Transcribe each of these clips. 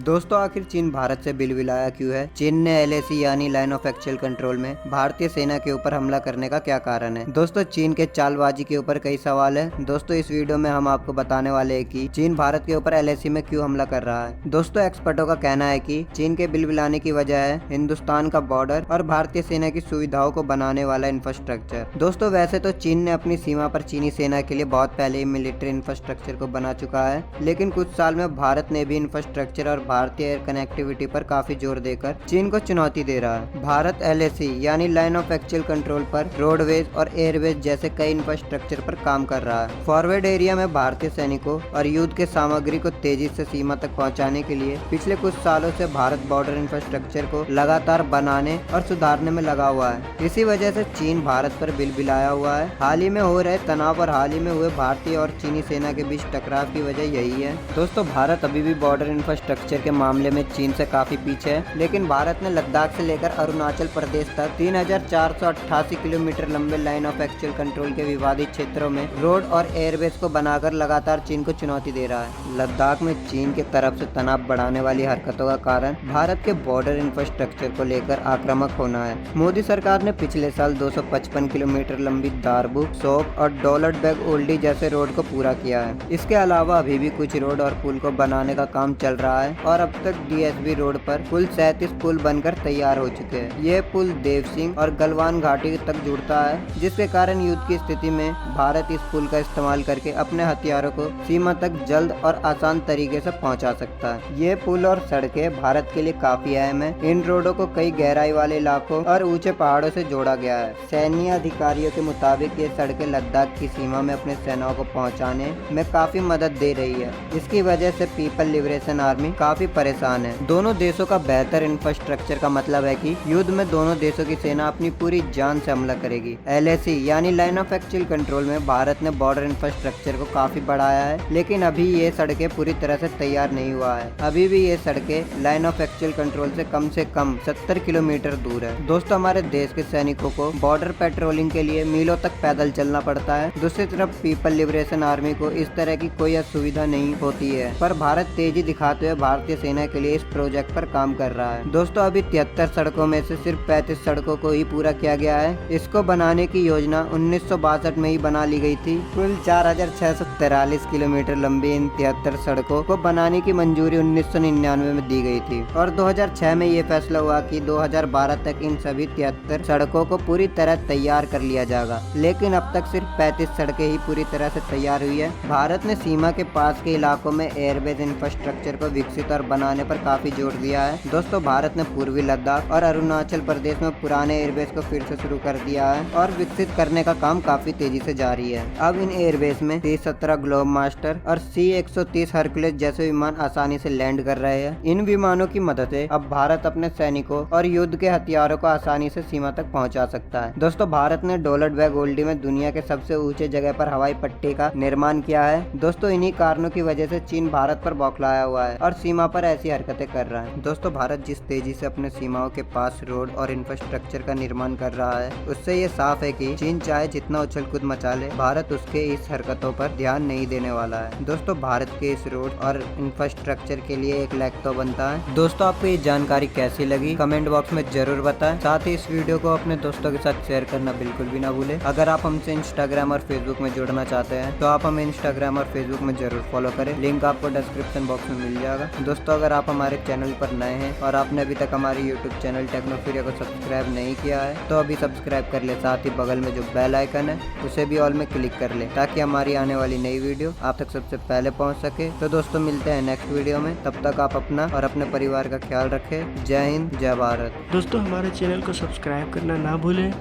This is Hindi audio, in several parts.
दोस्तों आखिर चीन भारत से बिलबिलाया क्यों है? चीन ने एलएसी यानी लाइन ऑफ एक्चुअल कंट्रोल में भारतीय सेना के ऊपर हमला करने का क्या कारण है? दोस्तों चीन के चालबाजी के ऊपर कई सवाल है। दोस्तों इस वीडियो में हम आपको बताने वाले हैं कि चीन भारत के ऊपर एलएसी में क्यों हमला कर रहा है। दोस्तों एक्सपर्टों का कहना है कि चीन के बिलबिलाने की वजह है हिंदुस्तान का बॉर्डर और भारतीय सेना की सुविधाओं को बनाने वाला इंफ्रास्ट्रक्चर। दोस्तों वैसे तो चीन ने अपनी सीमा पर चीनी सेना के लिए बहुत पहले ही मिलिट्री इंफ्रास्ट्रक्चर को बना चुका है, लेकिन कुछ साल में भारत ने भी इंफ्रास्ट्रक्चर और भारतीय एयर कनेक्टिविटी पर काफी जोर देकर चीन को चुनौती दे रहा है। भारत एलएसी यानी लाइन ऑफ एक्चुअल कंट्रोल पर रोडवेज और एयरवेज जैसे कई इंफ्रास्ट्रक्चर पर काम कर रहा है। फॉरवर्ड एरिया में भारतीय सैनिकों और युद्ध के सामग्री को तेजी से सीमा तक पहुंचाने के लिए पिछले कुछ सालों से भारत बॉर्डर इंफ्रास्ट्रक्चर को लगातार बनाने और सुधारने में लगा हुआ है। इसी वजह से चीन भारत पर बिलबिलाया हुआ है। हाल ही में हो रहे तनाव और हाल ही में हुए भारतीय और चीनी सेना के बीच टकराव की वजह यही है। दोस्तों भारत अभी भी बॉर्डर इंफ्रास्ट्रक्चर के मामले में चीन से काफी पीछे है, लेकिन भारत ने लद्दाख से लेकर अरुणाचल प्रदेश तक 3488 किलोमीटर लंबे लाइन ऑफ एक्चुअल कंट्रोल के विवादित क्षेत्रों में रोड और एयरबेस को बनाकर लगातार चीन को चुनौती दे रहा है। लद्दाख में चीन की तरफ से तनाव बढ़ाने वाली हरकतों का कारण भारत के बॉर्डर इंफ्रास्ट्रक्चर को लेकर आक्रामक होना है। मोदी सरकार ने पिछले साल 255 किलोमीटर लंबी दारबुक, सोप और डोलटबेग ओल्डी जैसे रोड को पूरा किया है। इसके अलावा अभी भी कुछ रोड और पुल को बनाने का काम चल रहा है और अब तक डीएसबी रोड पर कुल 37 पुल बनकर तैयार हो चुके हैं। ये पुल देव सिंह और गलवान घाटी तक जुड़ता है, जिसके कारण युद्ध की स्थिति में भारत इस पुल का इस्तेमाल करके अपने हथियारों को सीमा तक जल्द और आसान तरीके से पहुंचा सकता है। ये पुल और सड़कें भारत के लिए काफी अहम है। इन रोडों को कई गहराई वाले इलाकों और ऊंचे पहाड़ों से जोड़ा गया है। सैन्य अधिकारियों के मुताबिक ये सड़कें लद्दाख की सीमा में अपने सेनाओं को पहुंचाने में काफी मदद दे रही है। इसकी वजह से पीपल लिबरेशन आर्मी काफी परेशान है। दोनों देशों का बेहतर इंफ्रास्ट्रक्चर का मतलब है कि युद्ध में दोनों देशों की सेना अपनी पूरी जान से हमला करेगी। एलएसी यानी लाइन ऑफ एक्चुअल कंट्रोल में भारत ने बॉर्डर इंफ्रास्ट्रक्चर को काफी बढ़ाया है, लेकिन अभी ये सड़कें पूरी तरह से तैयार नहीं हुआ है। अभी भी ये सड़कें लाइन ऑफ एक्चुअल कंट्रोल से कम 70 किलोमीटर दूर है। दोस्तों हमारे देश के सैनिकों को बॉर्डर पेट्रोलिंग के लिए मीलों तक पैदल चलना पड़ता है। दूसरी तरफ पीपल लिबरेशन आर्मी को इस तरह की कोई असुविधा नहीं होती है, पर भारत तेजी दिखाते हुए भारतीय सेना के लिए इस प्रोजेक्ट पर काम कर रहा है। दोस्तों अभी 73 सड़कों में से सिर्फ 35 सड़कों को ही पूरा किया गया है। इसको बनाने की योजना 1962 में ही बना ली गई थी। कुल 4643 किलोमीटर लंबी इन 73 सड़कों को बनाने की मंजूरी 1999 में दी गई थी और 2006 में ये फैसला हुआ कि 2012 तक इन सभी 73 सड़कों को पूरी तरह तैयार कर लिया जाएगा, लेकिन अब तक सिर्फ 35 सड़कें ही पूरी तरह से तैयार हुई है। भारत ने सीमा के पास के इलाकों में एयरबेस इंफ्रास्ट्रक्चर को विकसित और बनाने पर काफी जोर दिया है। दोस्तों भारत ने पूर्वी लद्दाख और अरुणाचल प्रदेश में पुराने एयरबेस को फिर से शुरू कर दिया है और विकसित करने का काम काफी तेजी से जारी है। अब इन एयरबेस में C-17 ग्लोब मास्टर और C-130 हरकुलेस जैसे विमान आसानी से लैंड कर रहे हैं। इन विमानों की मदद से अब भारत अपने सैनिकों और युद्ध के हथियारों को आसानी से सीमा तक पहुंचा सकता है। दोस्तों भारत ने डोलटबेग ओल्डी में दुनिया के सबसे ऊंचे जगह पर हवाई पट्टी का निर्माण किया है। दोस्तों इन्हीं कारणों की वजह से चीन भारत पर बौखलाया हुआ है और सीमा पर ऐसी हरकतें कर रहा है। दोस्तों भारत जिस तेजी से अपने सीमाओं के पास रोड और इंफ्रास्ट्रक्चर का निर्माण कर रहा है, उससे ये साफ है कि चीन चाहे जितना उछल कूद मचा ले, भारत उसके इस हरकतों पर ध्यान नहीं देने वाला है। दोस्तों भारत के इस रोड और इंफ्रास्ट्रक्चर के लिए एक लाइक तो बनता है। दोस्तों आपको ये जानकारी कैसी लगी कमेंट बॉक्स में जरूर बताएं। साथ ही इस वीडियो को अपने दोस्तों के साथ शेयर करना बिल्कुल भी ना भूलें। अगर आप हमसे इंस्टाग्राम और फेसबुक में जुड़ना चाहते हैं तो आप हमें इंस्टाग्राम और फेसबुक में जरूर फॉलो करें। लिंक आपको डिस्क्रिप्शन बॉक्स में मिल जाएगा। दोस्तों अगर आप हमारे चैनल पर नए हैं और आपने अभी तक हमारे यूट्यूब चैनल टेक्नोफीरिया को सब्सक्राइब नहीं किया है तो अभी सब्सक्राइब कर ले। साथ ही बगल में जो बेल आइकन है उसे भी ऑल में क्लिक कर ले, ताकि हमारी आने वाली नई वीडियो आप तक सबसे पहले पहुंच सके। तो दोस्तों मिलते हैं नेक्स्ट वीडियो में, तब तक आप अपना और अपने परिवार का ख्याल रखें। जय हिंद जय भारत। दोस्तों हमारे चैनल को सब्सक्राइब करना ना भूलें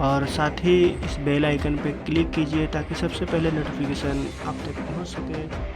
और साथ ही इस बेल आइकन पर क्लिक कीजिए ताकि सबसे पहले नोटिफिकेशन आप तक पहुंच सके।